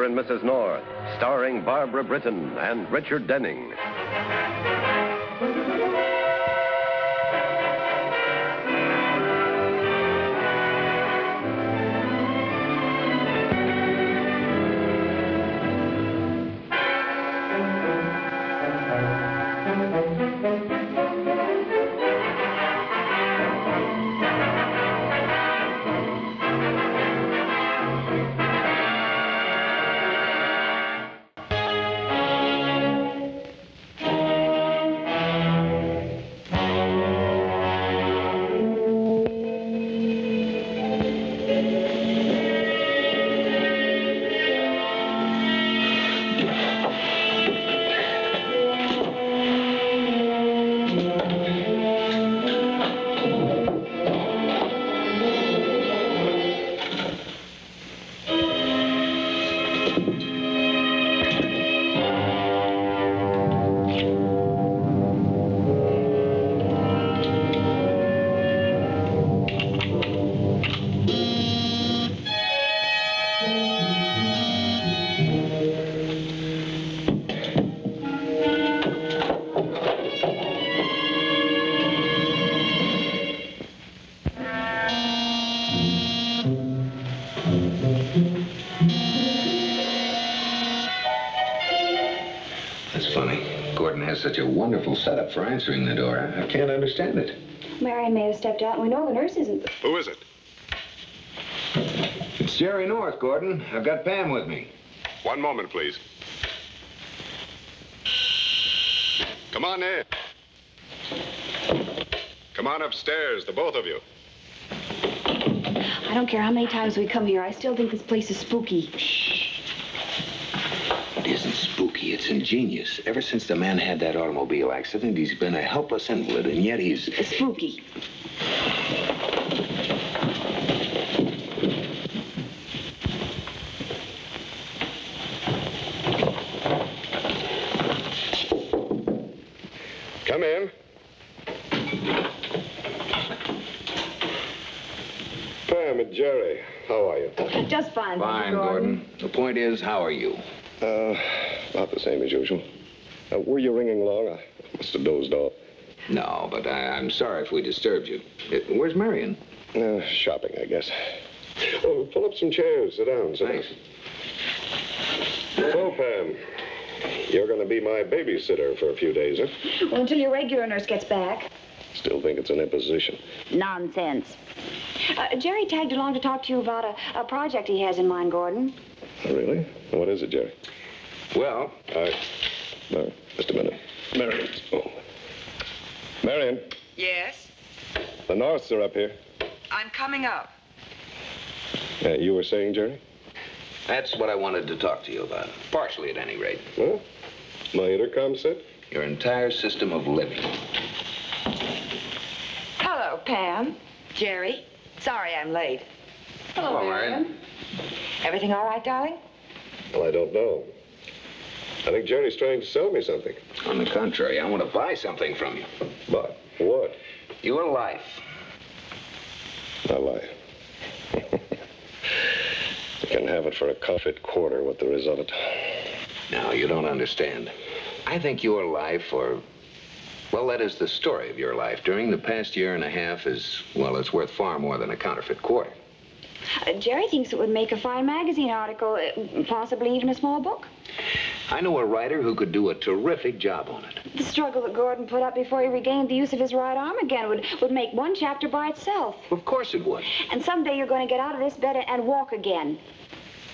and Mrs. North, starring Barbara Britton and Richard Denning. That's funny. Gordon has such a wonderful setup for answering the door. I can't understand it. Marion may have stepped out, and we know the nurse isn't. Who is it? It's Jerry North, Gordon. I've got Pam with me. One moment, please. Come on in. Come on upstairs, the both of you. I don't care how many times we come here, I still think this place is spooky. It isn't spooky. It's ingenious. Ever since the man had that automobile accident, he's been a helpless invalid, and yet he's... It's spooky. Come in. Pam and Jerry, how are you? Just fine. Fine, Gordon. The point is, how are you? About the same as usual. Were you ringing along? I must have dozed off. No, but I'm sorry if we disturbed you. Where's Marion? Shopping, I guess. Oh, pull up some chairs. Sit down. Thanks. So, Pam, you're going to be my babysitter for a few days, huh? Well, until your regular nurse gets back. Still think it's an imposition. Nonsense. Jerry tagged along to talk to you about a project he has in mind, Gordon. Oh, really? What is it, Jerry? Well, No, just a minute. Marion. Oh. Marion, Yes, the Norths are up here. I'm coming up. You were saying, Jerry? that's what I wanted to talk to you about. Partially, at any rate. Well, my intercom set? Your entire system of living. Hello, Pam. Jerry. Sorry I'm late. Hello, Marion. Everything all right, darling? Well, I don't know. I think Jerry's trying to sell me something. On the contrary, I want to buy something from you. But what? Your life. My life. You can have it for a counterfeit quarter, what there is of it. No, you don't understand. I think your life, well, that is the story of your life, during the past year and a half is, well, it's worth far more than a counterfeit quarter. Jerry thinks it would make a fine magazine article, possibly even a small book. I know a writer who could do a terrific job on it. The struggle that Gordon put up before he regained the use of his right arm again would make one chapter by itself. Of course it would. And someday you're going to get out of this bed and walk again.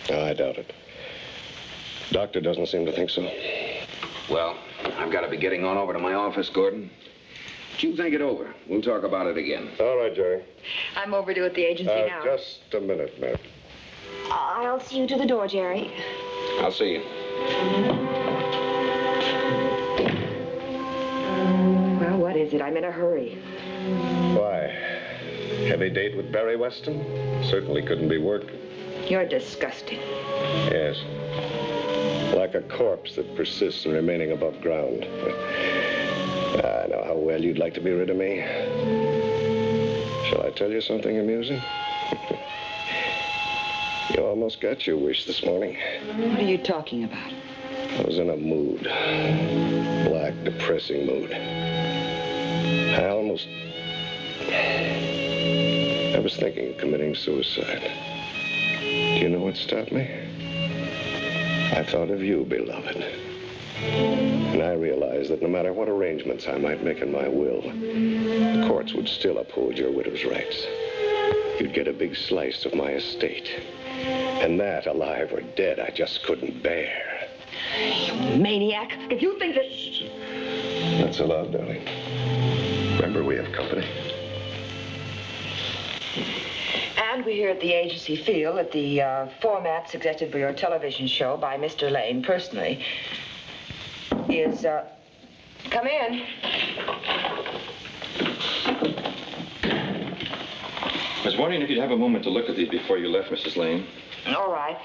I doubt it. Doctor doesn't seem to think so. Well, I've got to be getting on over to my office, Gordon. You think it over. We'll talk about it again. All right, Jerry. I'm overdue at the agency now. Just a minute, Mary. I'll see you to the door, Jerry. I'll see you. Well, what is it? I'm in a hurry. Why? Heavy date with Barry Weston? Certainly couldn't be worked. You're disgusting. Yes. Like a corpse that persists in remaining above ground. I know how well you'd like to be rid of me. Shall I tell you something amusing? You almost got your wish this morning. What are you talking about? I was in a mood. Black, depressing mood. I was thinking of committing suicide. Do you know what stopped me? I thought of you, beloved. And I realized that no matter what arrangements I might make in my will, the courts would still uphold your widow's rights. You'd get a big slice of my estate. And that, alive or dead, I just couldn't bear. You maniac. If you think that... Not so loud, darling. Remember, we have company. And we here at the agency feel that the format suggested for your television show by Mr. Lane personally is, come in. I was wondering if you'd have a moment to look at these before you left, Mrs. Lane. All right.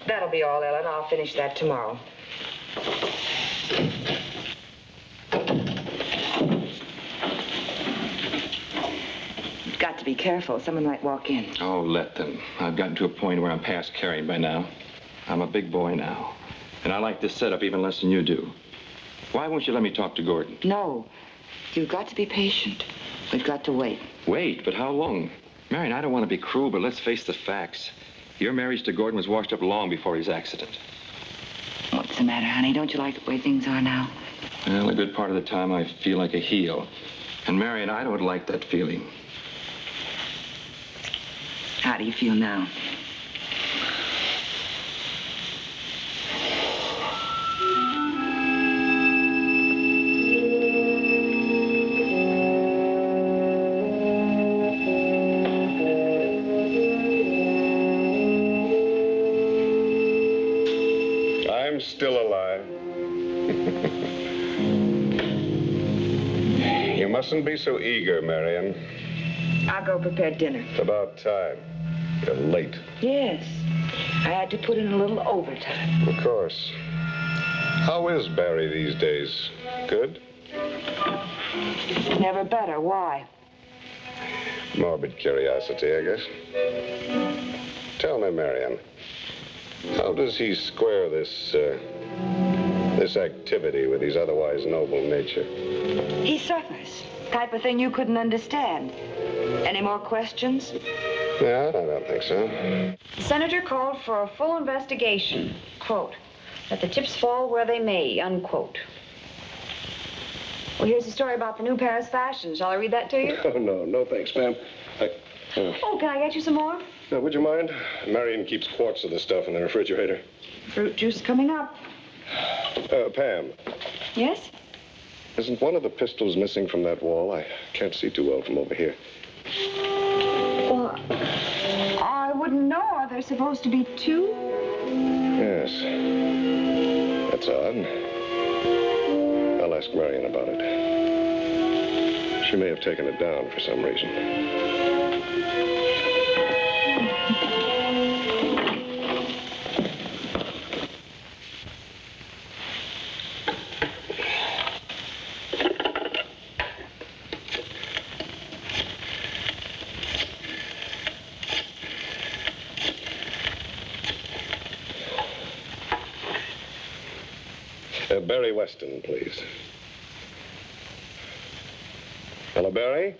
That'll be all, Ellen. I'll finish that tomorrow. You've got to be careful. Someone might walk in. Oh, let them. I've gotten to a point where I'm past caring by now. I'm a big boy now. And I like this setup even less than you do. Why won't you let me talk to Gordon? No. You've got to be patient. We've got to wait. Wait, but how long? Marion, I don't want to be cruel, but let's face the facts. Your marriage to Gordon was washed up long before his accident. What's the matter, honey? Don't you like the way things are now? Well, a good part of the time I feel like a heel. And Marion, I don't like that feeling. How do you feel now? Still alive. You mustn't be so eager, Marion. I'll go prepare dinner. It's about time. You're late. Yes. I had to put in a little overtime. Of course. How is Barry these days? Good? Never better. Why? Morbid curiosity, I guess. Tell me, Marion, how does he square this activity with his otherwise noble nature? He suffers. Type of thing you couldn't understand. Any more questions? No, I don't think so. The senator called for a full investigation. Quote, let the chips fall where they may, unquote. Well, here's a story about the new Paris fashion. Shall I read that to you? Oh, no, thanks, ma'am. Oh, can I get you some more? Would you mind? Marion keeps quarts of the stuff in the refrigerator. Fruit juice coming up. Pam, Yes? isn't one of the pistols missing from that wall? I can't see too well from over here. Well, I wouldn't know. Are there supposed to be two? Yes. That's odd. I'll ask Marion about it. She may have taken it down for some reason. Barry Weston, please. Hello, Barry?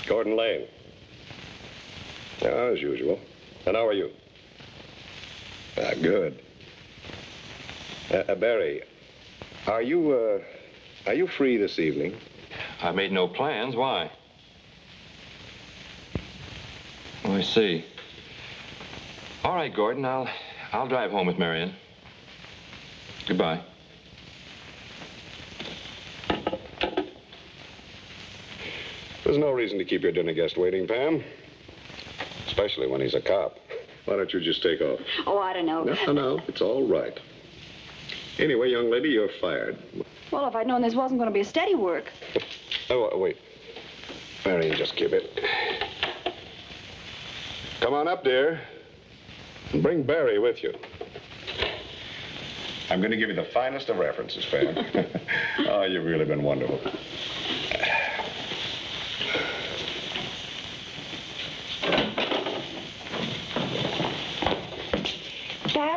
Gordon Lane. As usual. And how are you? Good. Barry, are you free this evening? I made no plans. Why? Oh, I see. All right, Gordon, I'll drive home with Marion. Goodbye. There's no reason to keep your dinner guest waiting, Pam. Especially when he's a cop. Why don't you just take off? Oh, I don't know. No, it's all right. Anyway, young lady, you're fired. Well, if I'd known this wasn't going to be a steady work. Oh, wait. Marion, just keep it. Come on up, dear. And bring Barry with you. I'm going to give you the finest of references, Pam. Oh, you've really been wonderful.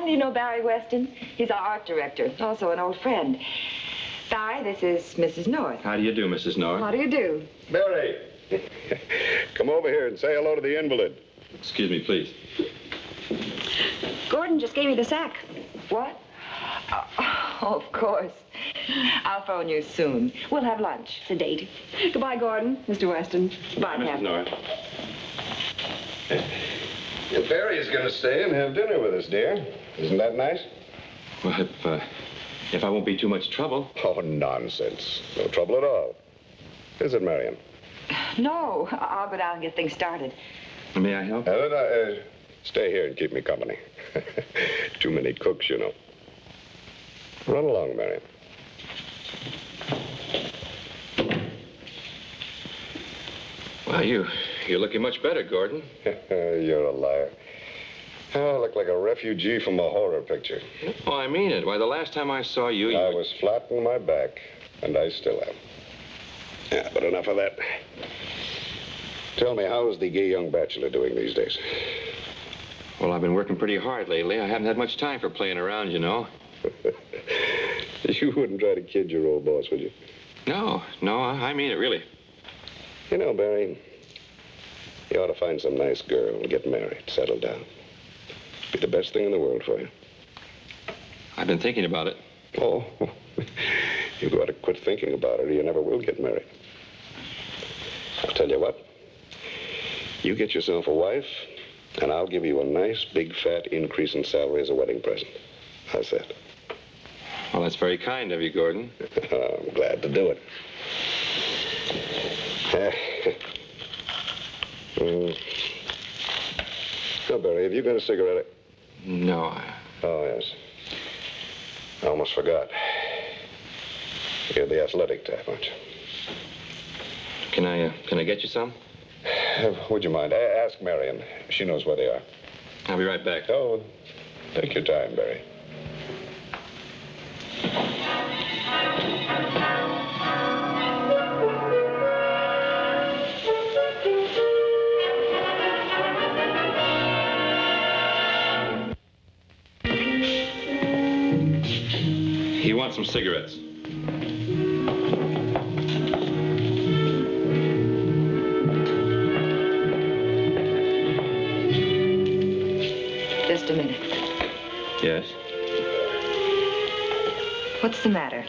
Do you know Barry Weston? He's our art director, also an old friend. Barry, this is Mrs. North. How do you do, Mrs. North? How do you do? Barry, come over here and say hello to the invalid. Excuse me, please. Gordon just gave me the sack. What? Oh, of course. I'll phone you soon. We'll have lunch. It's a date. Goodbye, Gordon. Mr. Weston. Bye, Mrs. Captain. North. And Barry's going to stay and have dinner with us, dear. Isn't that nice? Well, if I won't be too much trouble. Oh, nonsense. No trouble at all. Is it, Marion? No, I'll go down and get things started. May I help? Stay here and keep me company. Too many cooks, you know. Run along, Marion. Well, you're looking much better, Gordon. You're a liar. Oh, I look like a refugee from a horror picture. Oh, I mean it. Why, the last time I saw you, I was flat on my back, and I still am. Yeah, but enough of that. Tell me, how's the gay young bachelor doing these days? Well, I've been working pretty hard lately. I haven't had much time for playing around, you know. You wouldn't try to kid your old boss, would you? No, I mean it, really. You know, Barry, you ought to find some nice girl and get married, settle down. Be the best thing in the world for you. I've been thinking about it. Oh, you've got to quit thinking about it or you never will get married. I'll tell you what. You get yourself a wife, and I'll give you a nice, big, fat increase in salary as a wedding present. How's that? Well, that's very kind of you, Gordon. I'm glad to do it. Now, Barry, have you got a cigarette? No, Oh, yes. I almost forgot. You're the athletic type, aren't you? Can I get you some? Would you mind? Ask Marion. She knows where they are. I'll be right back. Oh, take your time, Barry. You want some cigarettes? Just a minute. Yes. What's the matter?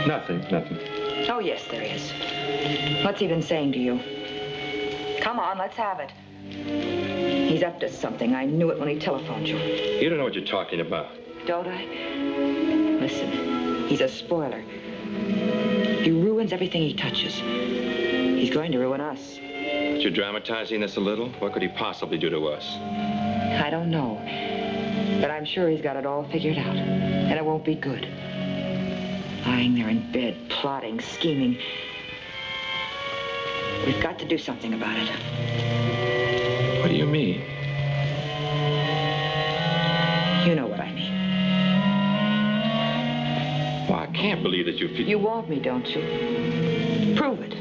Nothing. Oh, yes, there is. What's he been saying to you? Come on, let's have it. He's up to something. I knew it when he telephoned you. You don't know what you're talking about. Don't I? Listen, he's a spoiler. He ruins everything he touches. He's going to ruin us. But you're dramatizing this a little. What could he possibly do to us? I don't know. But I'm sure he's got it all figured out. And it won't be good. Lying there in bed, plotting, scheming. We've got to do something about it. What do you mean? You know what I mean. Well, I can't believe that you feel... You want me, don't you? Prove it.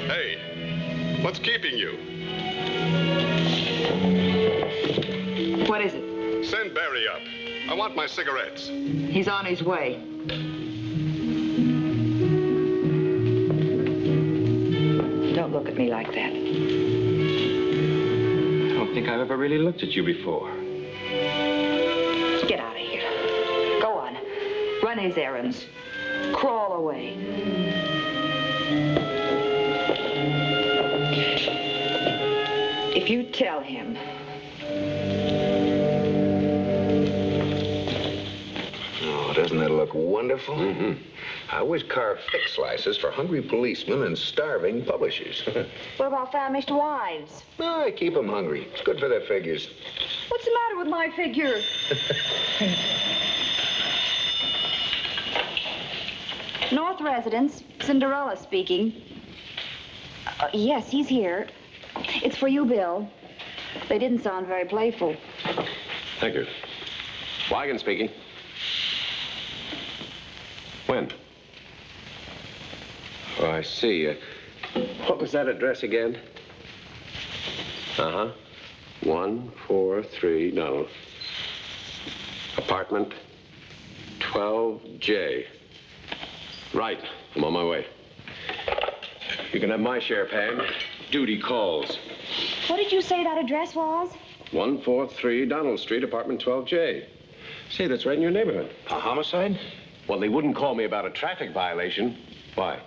Hey, what's keeping you? What is it? Send Barry up. I want my cigarettes. He's on his way. Don't look at me like that. I don't think I've ever really looked at you before. Get out of here. Go on. Run his errands. Crawl away. If you tell him... Oh, doesn't that look wonderful? Mm-hmm. I always carve thick slices for hungry policemen and starving publishers. What about famished wives? No, I keep them hungry. It's good for their figures. What's the matter with my figure? North residence, Cinderella speaking. Yes, he's here. It's for you, Bill. They didn't sound very playful. Thank you. Wagon speaking. When? Oh, I see. What was that address again? Uh-huh. 143, no. Apartment 12J. Right. I'm on my way. You can have my share, Pam. Duty calls. What did you say that address was? 143 Donald Street, apartment 12J. Say, that's right in your neighborhood. A homicide? Well, they wouldn't call me about a traffic violation. Why?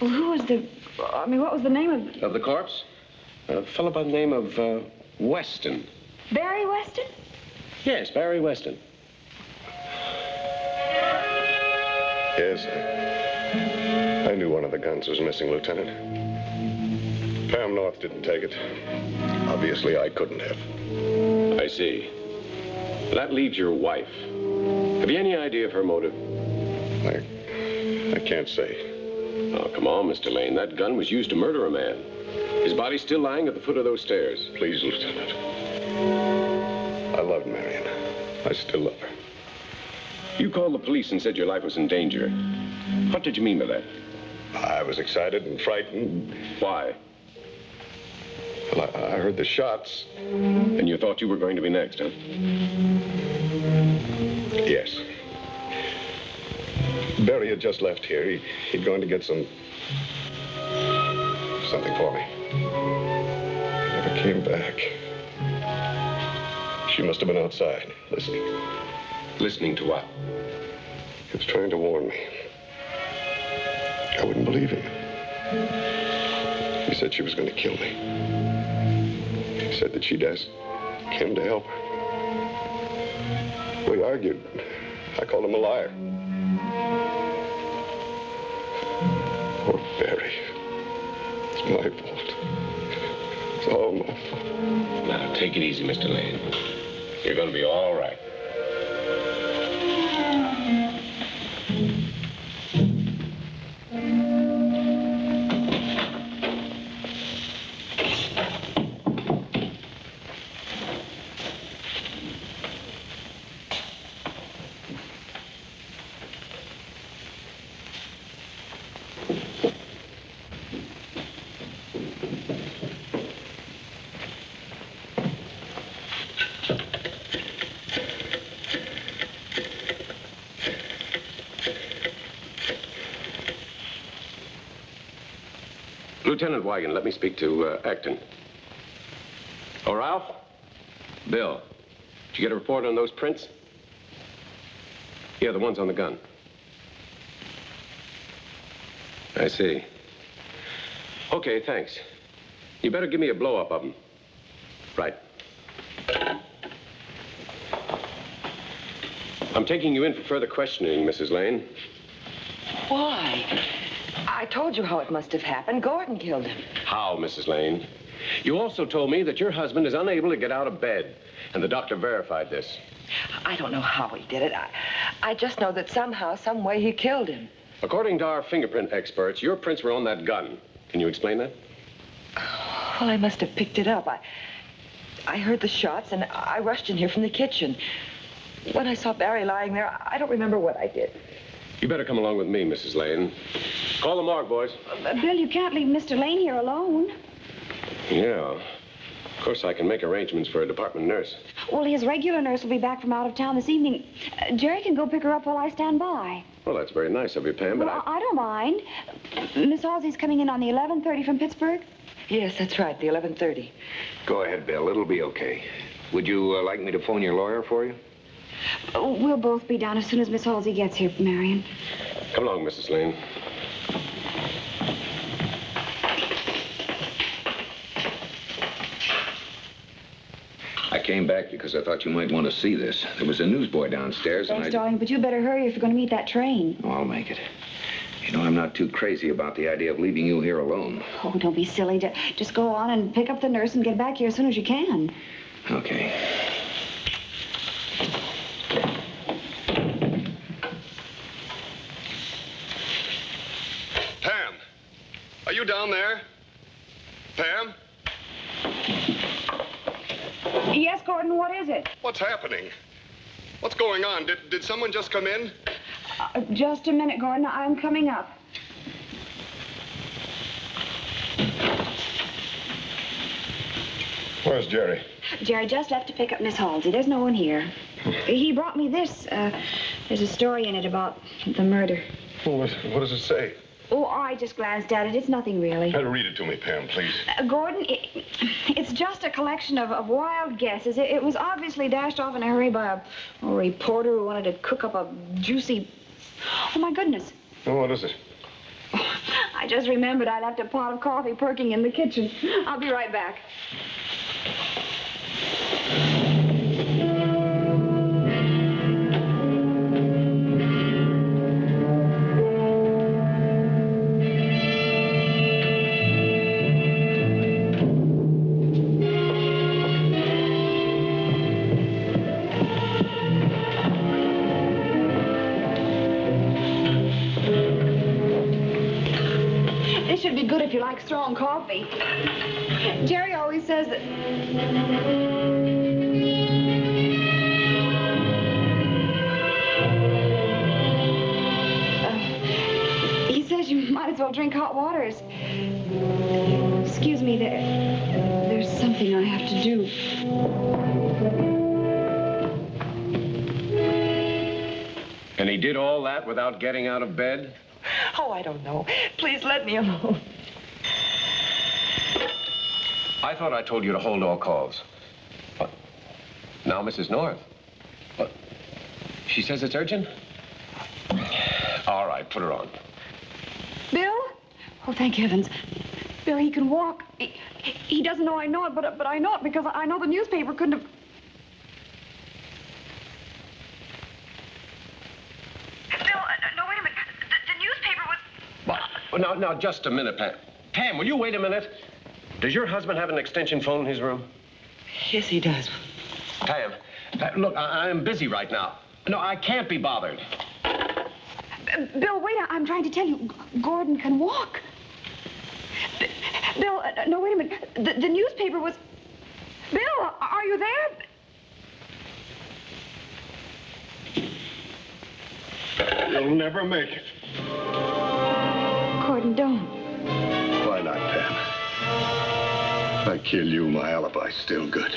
Well, who was the... I mean, what was the name of... Of the corpse? A fellow by the name of Weston. Barry Weston? Yes, Barry Weston. Yes, I knew one of the guns was missing, Lieutenant. Pam North didn't take it. Obviously, I couldn't have. I see. That leaves your wife. Have you any idea of her motive? I can't say. Oh, come on, Mr. Lane. That gun was used to murder a man. His body's still lying at the foot of those stairs. Please, Lieutenant. I loved Marion. I still love her. You called the police and said your life was in danger. What did you mean by that? I was excited and frightened. Why? Well, I heard the shots. And you thought you were going to be next, huh? Yes. Barry had just left here. He'd gone to get something for me. He never came back. She must have been outside, listening. Listening to what? He was trying to warn me. I wouldn't believe him. He said she was going to kill me. He said that she'd ask him to help her. We argued. I called him a liar. Poor Barry. It's my fault. It's all my fault. Now, take it easy, Mr. Lane. You're going to be all right. Lieutenant Wigan, let me speak to Acton. Oh, Ralph? Bill, did you get a report on those prints? Yeah, the ones on the gun. I see. Okay, thanks. You better give me a blow-up of them. Right. I'm taking you in for further questioning, Mrs. Lane. Why? I told you how it must have happened. Gordon killed him. How, Mrs. Lane? You also told me that your husband is unable to get out of bed, and the doctor verified this. I don't know how he did it. I just know that somehow, some way, he killed him. According to our fingerprint experts, your prints were on that gun. Can you explain that? Well, I must have picked it up. I heard the shots, and I rushed in here from the kitchen. When I saw Barry lying there, I don't remember what I did. You better come along with me, Mrs. Lane. Call the morgue, boys. Bill, you can't leave Mr. Lane here alone. Yeah. Of course, I can make arrangements for a department nurse. Well, his regular nurse will be back from out of town this evening. Jerry can go pick her up while I stand by. Well, that's very nice of you, Pam, but well, I don't mind. Miss Halsey's coming in on the 11:30 from Pittsburgh. Yes, that's right, the 11:30. Go ahead, Bill. It'll be okay. Would you like me to phone your lawyer for you? We'll both be down as soon as Miss Halsey gets here, Marion. Come along, Mrs. Lane. I came back because I thought you might want to see this. There was a newsboy downstairs, Thanks, darling, but you better hurry if you're going to meet that train. Oh, I'll make it. You know, I'm not too crazy about the idea of leaving you here alone. Oh, don't be silly. Just go on and pick up the nurse and get back here as soon as you can. Okay. Pam, are you down there? Pam? Yes, Gordon, what is it? What's happening? What's going on? Did someone just come in? Just a minute, Gordon. I'm coming up. Where's Jerry? Jerry just left to pick up Miss Halsey. There's no one here. He brought me this. There's a story in it about the murder. Well, what does it say? Oh, I just glanced at it. It's nothing really. Read it to me, Pam, please. Gordon, it's just a collection of wild guesses. It was obviously dashed off in a hurry by a reporter who wanted to cook up a juicy... Oh, my goodness. Oh, what is it? I just remembered I left a pot of coffee perking in the kitchen. I'll be right back. This should be good if you like strong coffee. Jerry always says that... he says you might as well drink hot waters. Excuse me, there's something I have to do. And he did all that without getting out of bed? Oh, I don't know. Please let me alone. I thought I told you to hold all calls. What? Now, Mrs. North? What? She says it's urgent? All right, put her on. Bill? Oh, thank heavens. Bill, he can walk. He doesn't know I know it, but I know it because I know the newspaper couldn't have... Bill, no, wait a minute. The newspaper was... What? Now, just a minute, Pam. Pam, will you wait a minute? Does your husband have an extension phone in his room? Yes, he does. Pam, look, I'm busy right now. No, I can't be bothered. Bill, wait, I'm trying to tell you, Gordon can walk. Bill, no, wait a minute. The newspaper was... Bill, are you there? You'll never make it. Gordon, don't. Why not, Pam? If I kill you, my alibi's still good.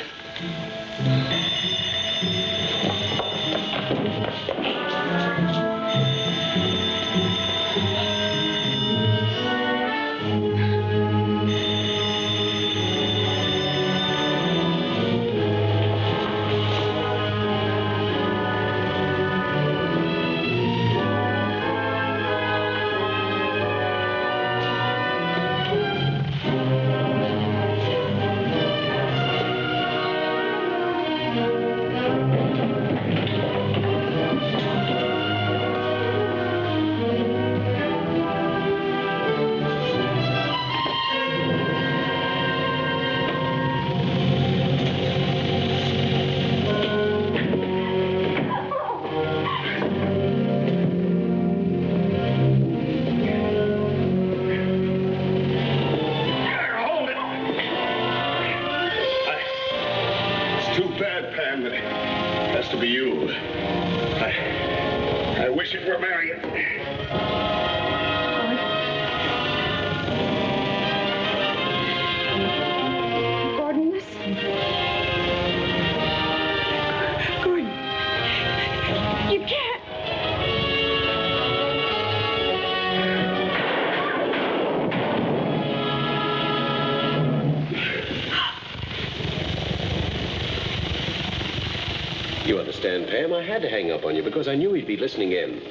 You understand, Pam? I had to hang up on you because I knew he'd be listening in.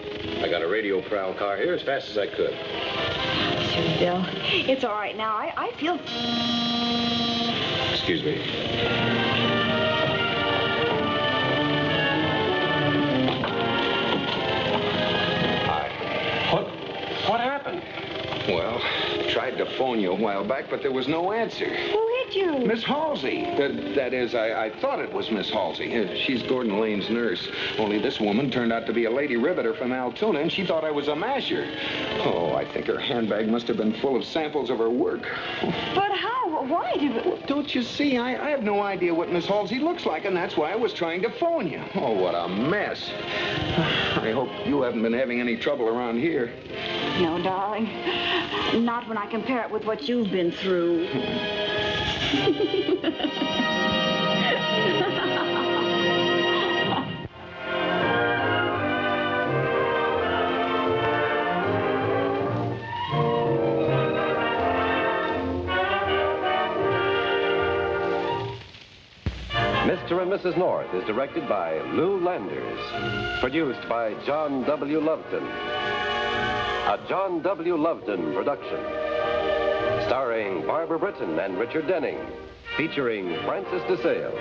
I got a radio prowl car here as fast as I could. Sure, Bill. It's all right now. I feel... Excuse me. Hi. What happened? Well, tried to phone you a while back, but there was no answer. Who hit you? Miss Halsey. That is, I thought it was Miss Halsey. She's Gordon Lane's nurse. Only this woman turned out to be a lady riveter from Altoona, and she thought I was a masher. Oh, I think her handbag must have been full of samples of her work. But how? Why did it... Don't you see? I have no idea what Miss Halsey looks like, and that's why I was trying to phone you. Oh, what a mess. I hope you haven't been having any trouble around here. No, darling. Not when I compare it with what you've been through. Mr. and Mrs. North is directed by Lou Landers. Produced by John W. Loveton. A John W. Loveton production. Starring Barbara Britton and Richard Denning. Featuring Francis DeSales.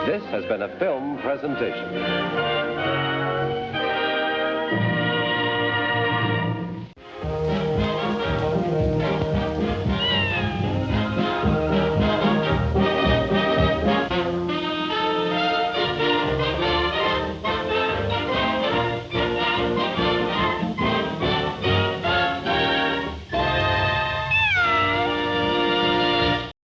This has been a film presentation.